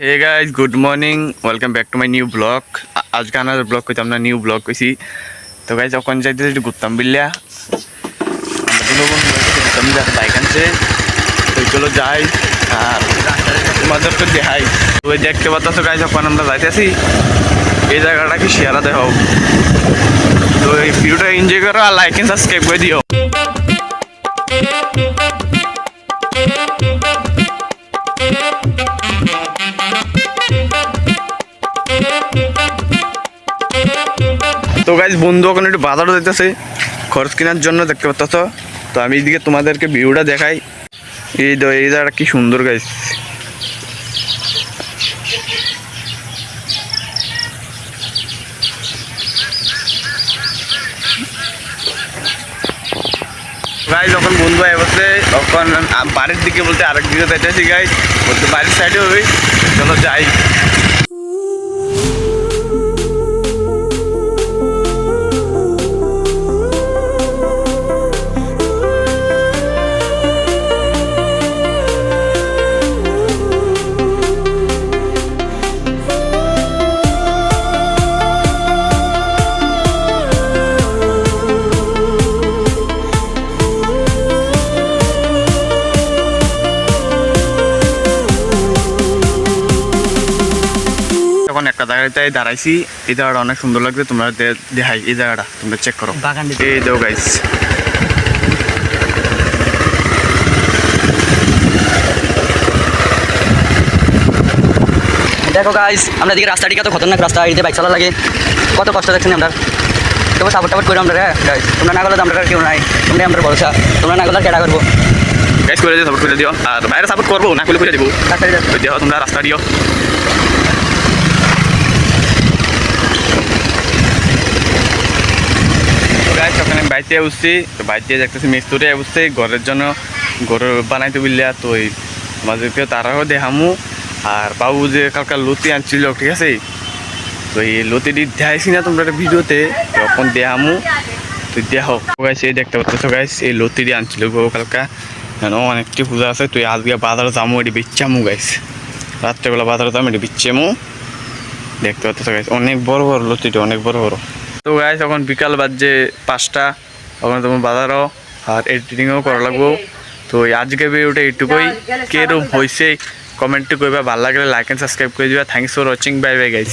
Hey guys good morning welcome back to my new blog. आज का हमारा blog कोई हमने न्यू ब्लॉग कोई तो गाइस अपन जाते थे गुत्तम बिल्ला বাইকান से तो चलो যাই আর তোমাদের তো দেখাই তো দেখতে পাচ্ছ গাইস এখন আমরা যাইতেছি এই জায়গাটা কি শেয়ারা দেখো তো এই ভিডিওটা এনজয় করো আর লাইক এন্ড সাবস্ক্রাইব করে দিও। তো গাইজ বন্ধু এখন একটু বাজারও যেতেছে খরচ কেনার জন্য দেখতে পাচ্ছ। তো আমি এইদিকে তোমাদেরকে ভিউটা দেখাই। এই জায়গাটা কি সুন্দর গাইজ। গাইজ যখন বন্ধু বসে তখন বাড়ির দিকে বলতে আরেক দিকে যাইতেছি গাইজ বলতে বাড়ির সাইডে ওই চলো যাই। একটা জায়গায় দাঁড়াইছি এই জায়গাটা অনেক সুন্দর লাগছে তোমরা দেখাই এই জায়গাটা তোমরা চেক করো এই দেখো গাইস দেখো গাইস আমরা দিকে রাস্তাটি কত খতরনাক রাস্তা এদিকে বাইক চালা লাগে কত কষ্ট দেখছেন আমরা তোমরা সাপোর্ট করে আমরা গাইস তোমরা না গেলে তো আমরা কেউ নাই তোমরা আমরা ভরসা তোমরা না গেলে কেডা করবো গাইস করে দিও সাপোর্ট করে দিও আর বাইরে সাপোর্ট করবো না করে দিব দেখো তোমরা রাস্তা দিও। ওখানে বাইতে উঠছি তো বাইতে দেখতেছি মিস্ত্রি উঠছে ঘরের জন্য ঘর বানাইতে বললে তো ওই আমাদেরকে তারাও দেখামু আর বাবু যে কালকে লতি আনছিল ঠিক আছে তো এই লতিটি দেখাইছি না তোমরা ভিডিওতে তখন দেখামু তো দেখো গাইস এই দেখতে পাচ্ছ গাইস এই লতিটি আনছিল গো কালকা অনেকটি পূজা আছে তুই আজকে বাজার যামু এটি বিচ্ছামু গাইস রাত্রেবেলা বাজারে যাবো এটি বিচ্ছামু দেখতে পাচ্ছ গাইস অনেক বড় বড় লতিটি অনেক বড় বড়। তো গাইস এখন বিকাল বাজে 5টা ওখানে তোমার বাজারও আর এডিটিংও করা লাগবো। তো আজকে ভিডিওটা এইটুকুই কেরম হয়েছে কমেন্টে কইবা ভালো লাগলে লাইক এন্ড সাবস্ক্রাইব করে দিবা। Thanks for watching bye bye guys.